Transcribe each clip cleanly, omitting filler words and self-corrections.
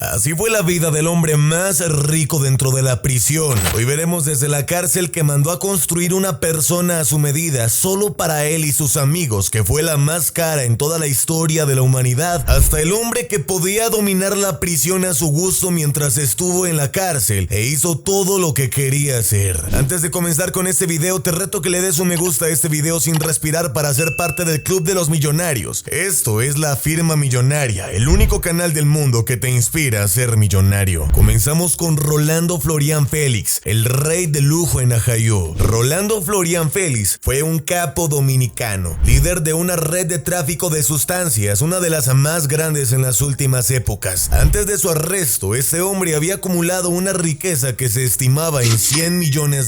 Así fue la vida del hombre más rico dentro de la prisión. Hoy veremos desde la cárcel que mandó a construir una persona a su medida solo para él y sus amigos, que fue la más cara en toda la historia de la humanidad, hasta el hombre que podía dominar la prisión a su gusto mientras estuvo en la cárcel e hizo todo lo que quería hacer. Antes de comenzar con este video, te reto que le des un me gusta a este video sin respirar para ser parte del Club de los Millonarios. Esto es La Firma Millonaria, el único canal del mundo que te inspira a ser millonario. Comenzamos con Rolando Florian Félix, el rey del lujo en Ajayó. Rolando Florian Félix fue un capo dominicano, líder de una red de tráfico de sustancias, una de las más grandes en las últimas épocas. Antes de su arresto, este hombre había acumulado una riqueza que se estimaba en $100 millones,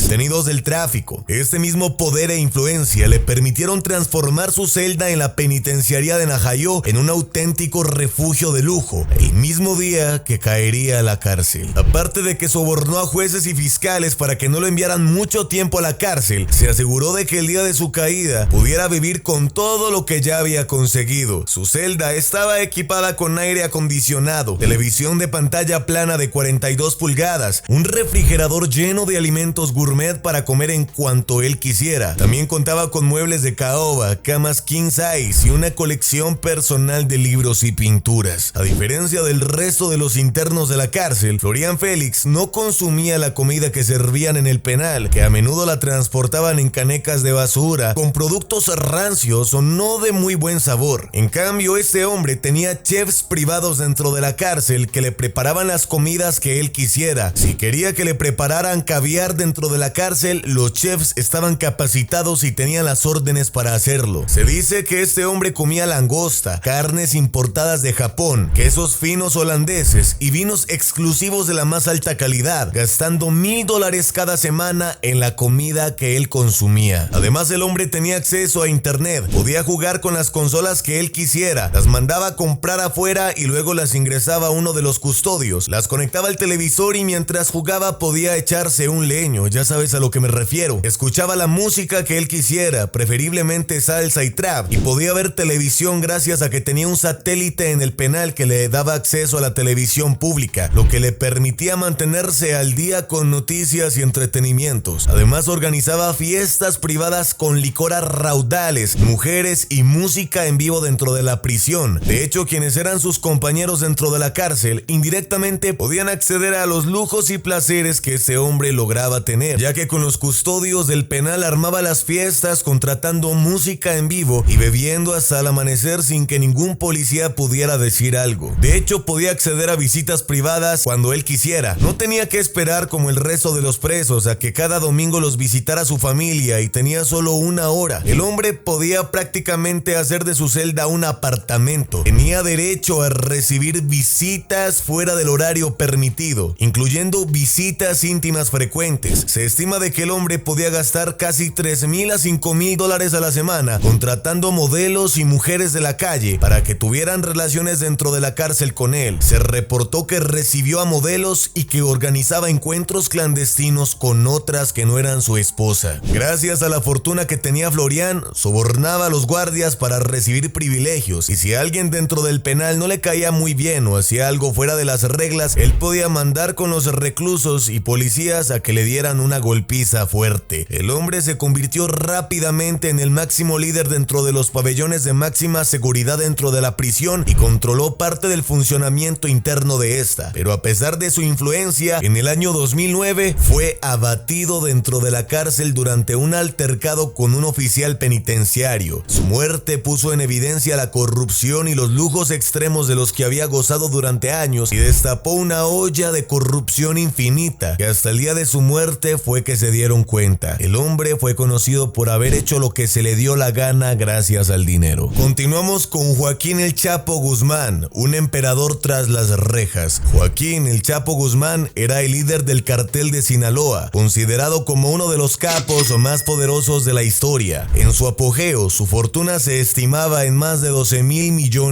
tenidos del tráfico. Este mismo poder e influencia le permitieron transformar su celda en la penitenciaría de Najayó en un auténtico refugio de lujo, el mismo día que caería a la cárcel. Aparte de que sobornó a jueces y fiscales para que no lo enviaran mucho tiempo a la cárcel, se aseguró de que el día de su caída pudiera vivir con todo lo que ya había conseguido. Su celda estaba equipada con aire acondicionado, televisión de pantalla plana de 42 pulgadas, un refrigerador lleno de alimentos gourmet para comer en cuanto él quisiera. También contaba con muebles de caoba, camas king size y una colección personal de libros y pinturas. A diferencia del resto de los internos de la cárcel, Florian Félix no consumía la comida que servían en el penal, que a menudo la transportaban en canecas de basura, con productos rancios o no de muy buen sabor. En cambio, este hombre tenía chefs privados dentro de la cárcel que le preparaban las comidas que él quisiera. Si quería que le prepararan caviar dentro de la cárcel, los chefs estaban capacitados y tenían las órdenes para hacerlo. Se dice que este hombre comía langosta, carnes importadas de Japón, quesos finos holandeses y vinos exclusivos de la más alta calidad, gastando $1,000 cada semana en la comida que él consumía. Además, el hombre tenía acceso a internet, podía jugar con las consolas que él quisiera, las mandaba a comprar afuera y luego las ingresaba a uno de los custodios, las conectaba al televisor y mientras jugaba podía echarse un leño, ya sabes a lo que me refiero. Escuchaba la música que él quisiera, preferiblemente salsa y trap, y podía ver televisión gracias a que tenía un satélite en el penal que le daba acceso a la televisión pública, lo que le permitía mantenerse al día con noticias y entretenimientos. Además, organizaba fiestas privadas con licor a raudales, mujeres y música en vivo dentro de la prisión. De hecho, quienes eran sus compañeros dentro de la cárcel indirectamente podían acceder a los lujos y placeres que ese hombre lograba tener, ya que con los custodios del penal armaba las fiestas contratando música en vivo y bebiendo hasta el amanecer sin que ningún policía pudiera decir algo. De hecho, podía acceder a visitas privadas cuando él quisiera. No tenía que esperar como el resto de los presos a que cada domingo los visitara su familia y tenía solo una hora. El hombre podía prácticamente hacer de su celda un apartamento. Tenía derecho a recibir visitas fuera del horario permitido, incluyendo visitas íntimas frecuentes. Se estima de que el hombre podía gastar casi $3,000 a $5,000 a la semana contratando modelos y mujeres de la calle para que tuvieran relaciones dentro de la cárcel con él. Se reportó que recibió a modelos y que organizaba encuentros clandestinos con otras que no eran su esposa. Gracias a la fortuna que tenía Florian, sobornaba a los guardias para recibir privilegios, y si alguien dentro del penal no le caía muy bien o hacía algo fuera de las reglas, él podía mandar con los reclusos y policías a que le dieran una golpiza fuerte. El hombre se convirtió rápidamente en el máximo líder dentro de los pabellones de máxima seguridad dentro de la prisión y controló parte del funcionamiento interno de esta. Pero a pesar de su influencia, en el año 2009 fue abatido dentro de la cárcel durante un altercado con un oficial penitenciario. Su muerte puso en evidencia la corrupción y los lujos extremos de los que había gozado durante años y destapó una olla de corrupción infinita que hasta el día de su muerte fue que se dieron cuenta. El hombre fue conocido por haber hecho lo que se le dio la gana gracias al dinero. Continuamos con Joaquín El Chapo Guzmán, un emperador tras las rejas. Joaquín El Chapo Guzmán era el líder del cartel de Sinaloa, considerado como uno de los capos más poderosos de la historia. En su apogeo, su fortuna se estimaba en más de $12,000 millones.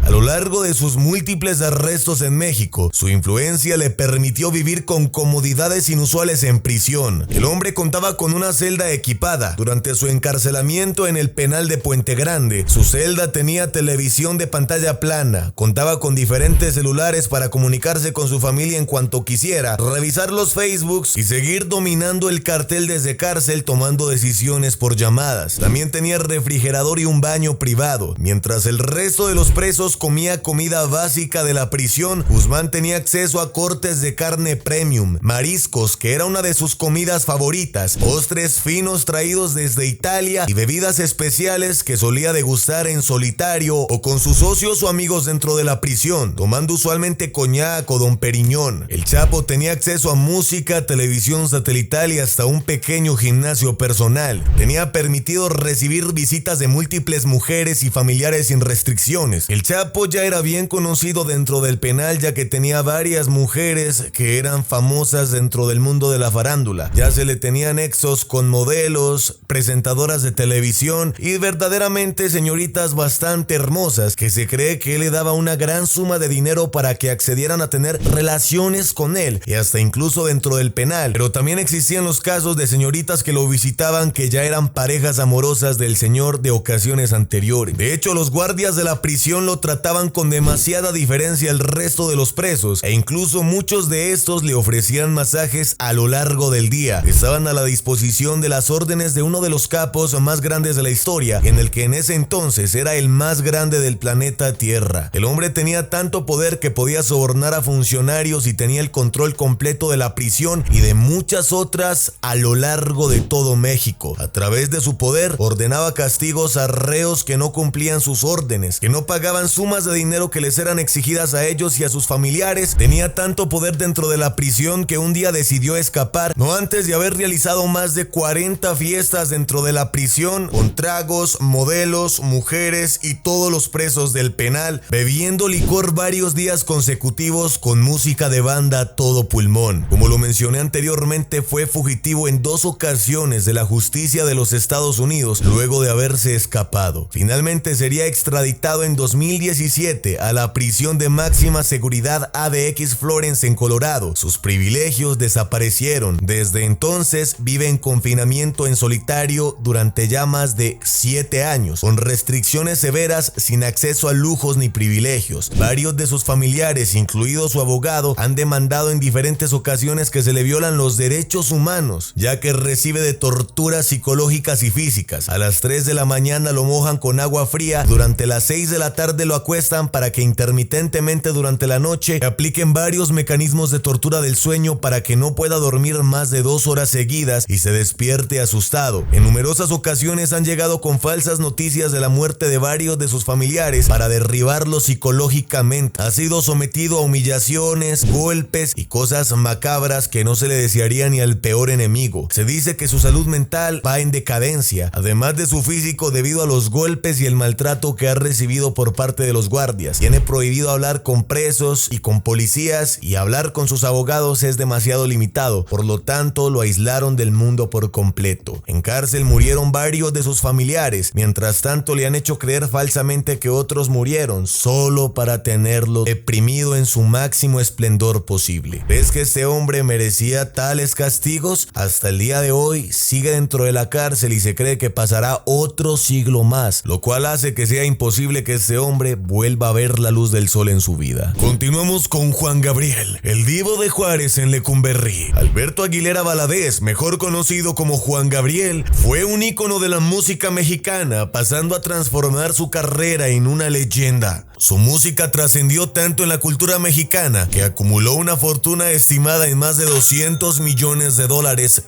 A lo largo de sus múltiples arrestos en México, su influencia le permitió vivir con comodidades inusuales en prisión. El hombre contaba con una celda equipada. Durante su encarcelamiento en el penal de Puente Grande, su celda tenía televisión de pantalla plana, contaba con con diferentes celulares para comunicarse con su familia en cuanto quisiera, revisar los Facebooks y seguir dominando el cartel desde cárcel tomando decisiones por llamadas. También tenía refrigerador y un baño privado. Mientras el resto de los presos comía comida básica de la prisión, Guzmán tenía acceso a cortes de carne premium, mariscos, que era una de sus comidas favoritas, postres finos traídos desde Italia y bebidas especiales que solía degustar en solitario o con sus socios o amigos dentro de la prisión, tomando usualmente coñac o Don Periñón. El Chapo tenía acceso a música, televisión satelital y hasta un pequeño gimnasio personal. Tenía permitido recibir visitas de múltiples mujeres y familiares sin restricciones. El Chapo ya era bien conocido dentro del penal, ya que tenía varias mujeres que eran famosas dentro del mundo de la farándula. Ya se le tenían nexos con modelos, presentadoras de televisión y verdaderamente señoritas bastante hermosas, que se cree que él le daba una gran suma de dinero para que accedieran a tener relaciones con él, y hasta incluso dentro del penal. Pero también existían los casos de señoritas que lo visitaban que ya eran parejas amorosas del señor de ocasiones anteriores. De hecho, los guardias de la prisión lo trataban con demasiada diferencia al resto de los presos, e incluso muchos de estos le ofrecían masajes a lo largo del día. Estaban a la disposición de las órdenes de uno de los capos más grandes de la historia, en el que en ese entonces era el más grande del planeta Tierra. El hombre tenía tanto poder que podía sobornar a funcionarios y tenía el control completo de la prisión y de muchas otras a lo largo de todo México. A través de su poder, ordenaba castigos a reos que no cumplían sus órdenes, que no pagaban sumas de dinero que les eran exigidas a ellos y a sus familiares. Tenía tanto poder dentro de la prisión que un día decidió escapar, no antes de haber realizado más de 40 fiestas dentro de la prisión, con tragos, modelos, mujeres y todos los presos del penal, bebiendo licor varios días consecutivos con música de banda a todo pulmón. Como lo mencioné anteriormente, fue fugitivo en 2 ocasiones de la justicia de los Estados Unidos luego de haberse escapado. Finalmente sería extraditado en 2017 a la prisión de máxima seguridad ADX Florence en Colorado. Sus privilegios desaparecieron. Desde entonces vive en confinamiento en solitario durante ya más de 7 años, con restricciones severas, sin acceso a lujos ni privilegios. Varios de sus familiares, incluido su abogado, han demandado en diferentes ocasiones que se le violan los derechos humanos, ya que recibe de torturas psicológicas y físicas. A las 3 de la mañana lo mojan con agua fría, durante las 6 de la tarde lo acuestan para que intermitentemente durante la noche apliquen varios mecanismos de tortura del sueño para que no pueda dormir más de 2 horas seguidas y se despierte asustado. En numerosas ocasiones han llegado con falsas noticias de la muerte de varios de sus familiares para derribarlo psicológicamente. Ha sido sometido a humillaciones, golpes y cosas macabras que no se le desearía ni al peor enemigo. Se dice que su salud mental va en decadencia, además de su físico, debido a los golpes y el maltrato que ha recibido por parte de los guardias. Tiene prohibido hablar con presos y con policías, y hablar con sus abogados es demasiado limitado, por lo tanto lo aislaron del mundo por completo. En cárcel murieron varios de sus familiares, mientras tanto le han hecho creer falsamente que otros murieron solo para tenerlo deprimido en su máximo esplendor posible. ¿Ves que este hombre merecía tales castigos? Hasta el día de hoy sigue dentro de la cárcel y se cree que pasará otro siglo más, lo cual hace que sea imposible que este hombre vuelva a ver la luz del sol en su vida. Continuamos con Juan Gabriel, el divo de Juárez en Lecumberri. Alberto Aguilera Valadez, mejor conocido como Juan Gabriel, fue un ícono de la música mexicana, pasando a transformar su carrera en una leyenda. Su música trascendió tanto en la cultura mexicana que acumuló una fortuna estimada en más de $200 millones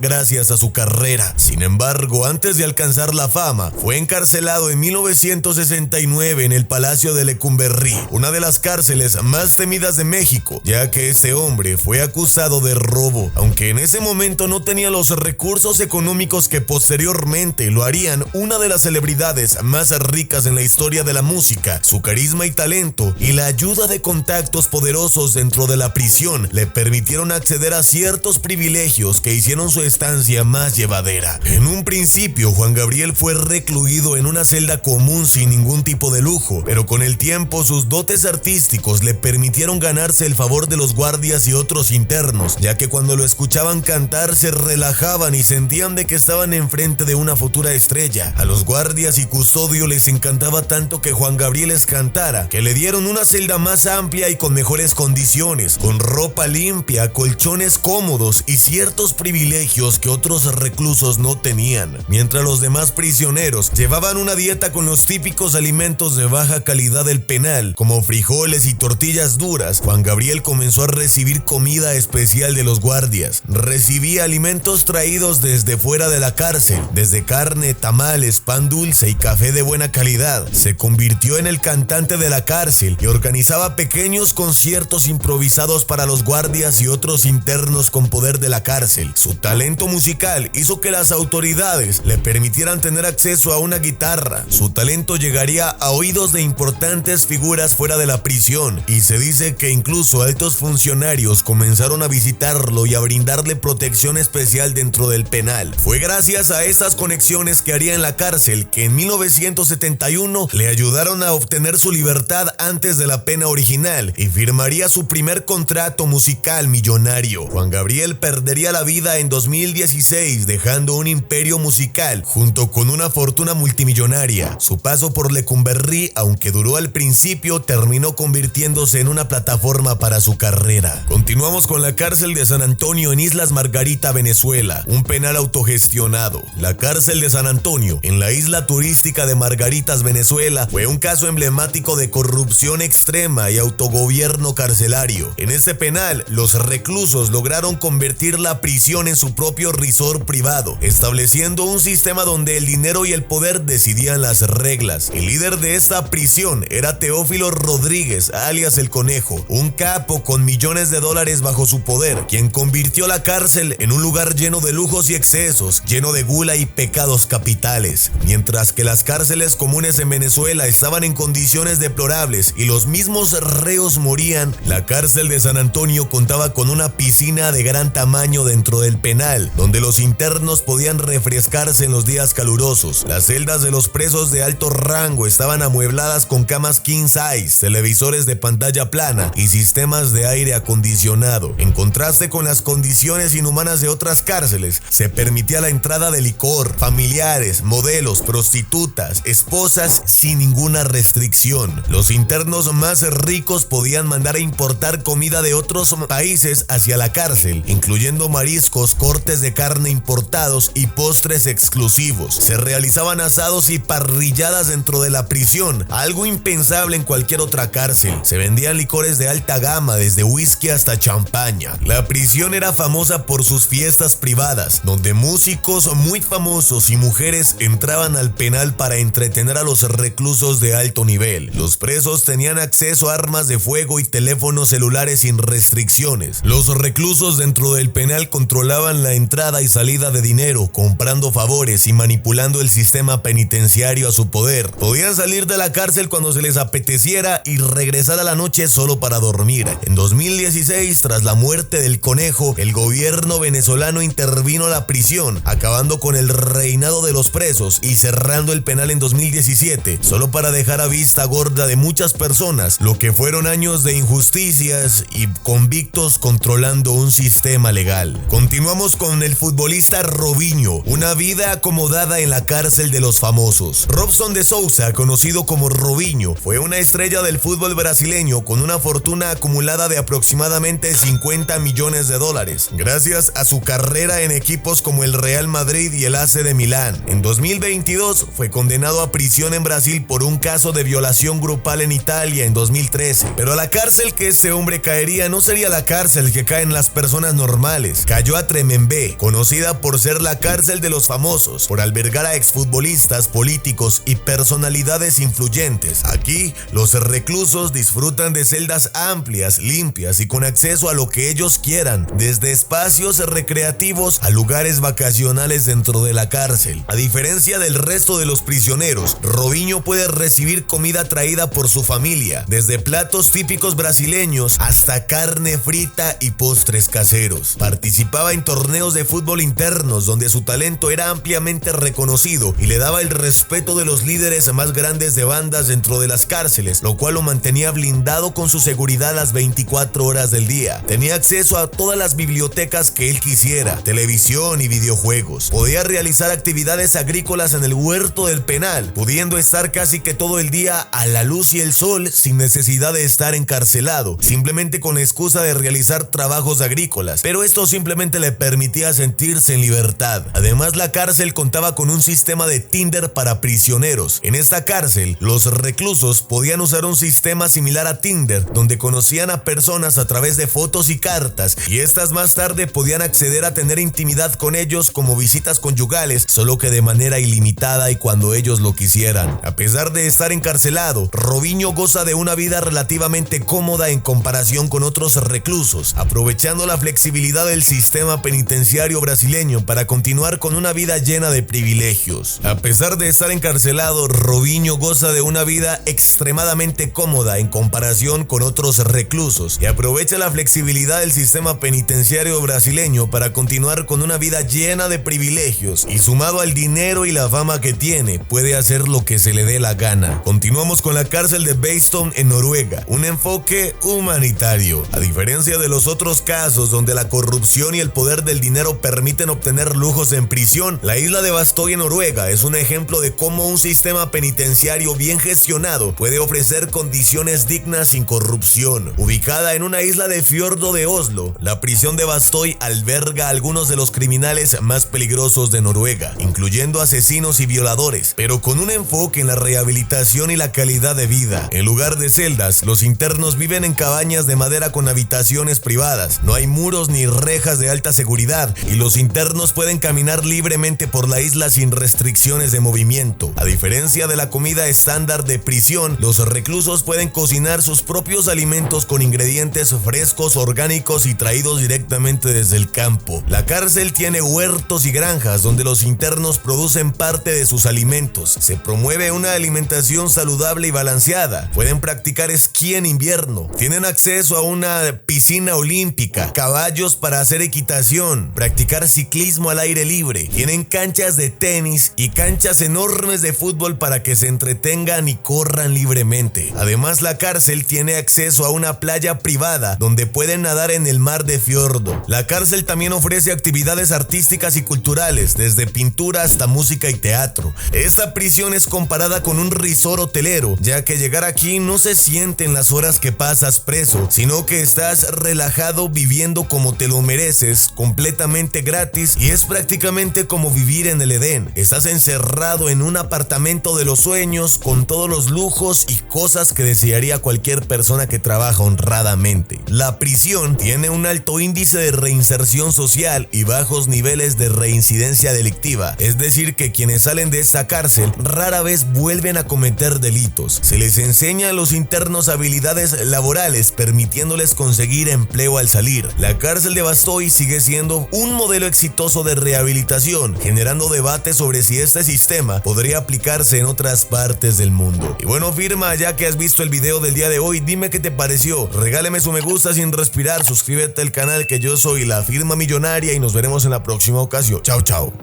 gracias a su carrera. Sin embargo, antes de alcanzar la fama, fue encarcelado en 1969 en el Palacio de Lecumberri, una de las cárceles más temidas de México, ya que ese hombre fue acusado de robo. Aunque en ese momento no tenía los recursos económicos que posteriormente lo harían una de las celebridades más ricas en la historia de la música, su carisma y talento y la ayuda de contactos poderosos dentro de la prisión le permitieron acceder a ciertos privilegios que hicieron su estancia más llevadera. En un principio, Juan Gabriel fue recluido en una celda común sin ningún tipo de lujo, pero con el tiempo sus dotes artísticos le permitieron ganarse el favor de los guardias y otros internos, ya que cuando lo escuchaban cantar se relajaban y sentían de que estaban enfrente de una futura estrella. A los guardias y custodio les encantaba tanto que Juan Gabriel les cantara, que le dieron con una celda más amplia y con mejores condiciones, con ropa limpia, colchones cómodos y ciertos privilegios que otros reclusos no tenían. Mientras los demás prisioneros llevaban una dieta con los típicos alimentos de baja calidad del penal, como frijoles y tortillas duras, Juan Gabriel comenzó a recibir comida especial de los guardias. Recibía alimentos traídos desde fuera de la cárcel, desde carne, tamales, pan dulce y café de buena calidad. Se convirtió en el cantante de la cárcel y organizaba pequeños conciertos improvisados para los guardias y otros internos con poder de la cárcel. Su talento musical hizo que las autoridades le permitieran tener acceso a una guitarra. Su talento llegaría a oídos de importantes figuras fuera de la prisión y se dice que incluso altos funcionarios comenzaron a visitarlo y a brindarle protección especial dentro del penal. Fue gracias a estas conexiones que haría en la cárcel que en 1971 le ayudaron a obtener su libertad antes de la pena original y firmaría su primer contrato musical millonario. Juan Gabriel perdería la vida en 2016 dejando un imperio musical junto con una fortuna multimillonaria. Su paso por Lecumberri, aunque duró al principio, terminó convirtiéndose en una plataforma para su carrera. Continuamos con la cárcel de San Antonio en Islas Margarita, Venezuela, un penal autogestionado. La cárcel de San Antonio, en la isla turística de Margaritas, Venezuela, fue un caso emblemático de corrupción extrema y autogobierno carcelario. En este penal, los reclusos lograron convertir la prisión en su propio resort privado, estableciendo un sistema donde el dinero y el poder decidían las reglas. El líder de esta prisión era Teófilo Rodríguez, alias El Conejo, un capo con millones de dólares bajo su poder, quien convirtió la cárcel en un lugar lleno de lujos y excesos, lleno de gula y pecados capitales. Mientras que las cárceles comunes en Venezuela estaban en condiciones deplorables y los mismos reos morían, la cárcel de San Antonio contaba con una piscina de gran tamaño dentro del penal, donde los internos podían refrescarse en los días calurosos. Las celdas de los presos de alto rango estaban amuebladas con camas king size, televisores de pantalla plana y sistemas de aire acondicionado. En contraste con las condiciones inhumanas de otras cárceles, se permitía la entrada de licor, familiares, modelos, prostitutas, esposas sin ninguna restricción. Los internos más ricos podían mandar a importar comida de otros países hacia la cárcel, incluyendo mariscos, cortes de carne importados y postres exclusivos. Se realizaban asados y parrilladas dentro de la prisión, algo impensable en cualquier otra cárcel. Se vendían licores de alta gama, desde whisky hasta champaña. La prisión era famosa por sus fiestas privadas, donde músicos muy famosos y mujeres entraban al penal para entretener a los reclusos de alto nivel. Los presos tenían acceso a armas de fuego y teléfonos celulares sin restricciones. Los reclusos dentro del penal controlaban la entrada y salida de dinero, comprando favores y manipulando el sistema penitenciario a su poder. Podían salir de la cárcel cuando se les apeteciera y regresar a la noche solo para dormir. En 2016, tras la muerte del Conejo, el gobierno venezolano intervino a la prisión, acabando con el reinado de los presos y cerrando el penal en 2017, solo para dejar a vista gorda de muchas personas lo que fueron años de injusticias y convictos controlando un sistema legal. Continuamos con el futbolista Robinho, una vida acomodada en la cárcel de los famosos. Robson de Souza, conocido como Robinho, fue una estrella del fútbol brasileño con una fortuna acumulada de aproximadamente 50 millones de dólares, gracias a su carrera en equipos como el Real Madrid y el AC de Milán. En 2022 fue condenado a prisión en Brasil por un caso de violación grupal en Italia en 2013, pero a la cárcel que este hombre caería no sería la cárcel que caen las personas normales. Cayó a Tremembé, conocida por ser la cárcel de los famosos, por albergar a exfutbolistas, políticos y personalidades influyentes. Aquí, los reclusos disfrutan de celdas amplias, limpias y con acceso a lo que ellos quieran, desde espacios recreativos a lugares vacacionales dentro de la cárcel. A diferencia del resto de los prisioneros, Robinho puede recibir comida traída por su familia, desde platos típicos brasileños hasta carne frita y postres caseros. Participaba en torneos de fútbol internos donde su talento era ampliamente reconocido y le daba el respeto de los líderes más grandes de bandas dentro de las cárceles, lo cual lo mantenía blindado con su seguridad las 24 horas del día. Tenía acceso a todas las bibliotecas que él quisiera, televisión y videojuegos. Podía realizar actividades agrícolas en el huerto del penal, pudiendo estar casi que todo el día a la luz y el sol sol sin necesidad de estar encarcelado, simplemente con la excusa de realizar trabajos agrícolas, pero esto simplemente le permitía sentirse en libertad. Además, la cárcel contaba con un sistema de Tinder para prisioneros. En esta cárcel, los reclusos podían usar un sistema similar a Tinder, donde conocían a personas a través de fotos y cartas, y estas más tarde podían acceder a tener intimidad con ellos como visitas conyugales, solo que de manera ilimitada y cuando ellos lo quisieran. A pesar de estar encarcelado, Robinho goza de una vida relativamente cómoda en comparación con otros reclusos, aprovechando la flexibilidad del sistema penitenciario brasileño para continuar con una vida llena de privilegios. A pesar de estar encarcelado, Robinho goza de una vida extremadamente cómoda en comparación con otros reclusos y aprovecha la flexibilidad del sistema penitenciario brasileño para continuar con una vida llena de privilegios, y sumado al dinero y la fama que tiene, puede hacer lo que se le dé la gana. Continuamos con la cárcel de Beeston en Noruega, un enfoque humanitario. A diferencia de los otros casos donde la corrupción y el poder del dinero permiten obtener lujos en prisión, la isla de Bastøy en Noruega es un ejemplo de cómo un sistema penitenciario bien gestionado puede ofrecer condiciones dignas sin corrupción. Ubicada en una isla de fiordo de Oslo, la prisión de Bastøy alberga a algunos de los criminales más peligrosos de Noruega, incluyendo asesinos y violadores, pero con un enfoque en la rehabilitación y la calidad de vida. En lugar de celdas, los internos viven en cabañas de madera con habitaciones privadas. No hay muros ni rejas de alta seguridad y los internos pueden caminar libremente por la isla sin restricciones de movimiento. A diferencia de la comida estándar de prisión, los reclusos pueden cocinar sus propios alimentos con ingredientes frescos, orgánicos y traídos directamente desde el campo. La cárcel tiene huertos y granjas donde los internos producen parte de sus alimentos. Se promueve una alimentación saludable y balanceada. Pueden practicar esquí en invierno. Tienen acceso a una piscina olímpica, caballos para hacer equitación, practicar ciclismo al aire libre. Tienen canchas de tenis y canchas enormes de fútbol para que se entretengan y corran libremente. Además, la cárcel tiene acceso a una playa privada donde pueden nadar en el mar de fiordo. La cárcel también ofrece actividades artísticas y culturales, desde pintura hasta música y teatro. Esta prisión es comparada con un resort hotelero, ya que llegar aquí no se siente en las horas que pasas preso, sino que estás relajado viviendo como te lo mereces, completamente gratis, y es prácticamente como vivir en el Edén. Estás encerrado en un apartamento de los sueños con todos los lujos y cosas que desearía cualquier persona que trabaja honradamente. La prisión tiene un alto índice de reinserción social y bajos niveles de reincidencia delictiva, es decir que quienes salen de esta cárcel rara vez vuelven a cometer delitos. Se les enseña a los internos habilidades laborales, permitiéndoles conseguir empleo al salir. La cárcel de Bastøy sigue siendo un modelo exitoso de rehabilitación, generando debate sobre si este sistema podría aplicarse en otras partes del mundo. Y bueno, firma, ya que has visto el video del día de hoy, dime qué te pareció. Regálame su me gusta sin respirar, suscríbete al canal, que yo soy la firma millonaria y nos veremos en la próxima ocasión. Chao, chao.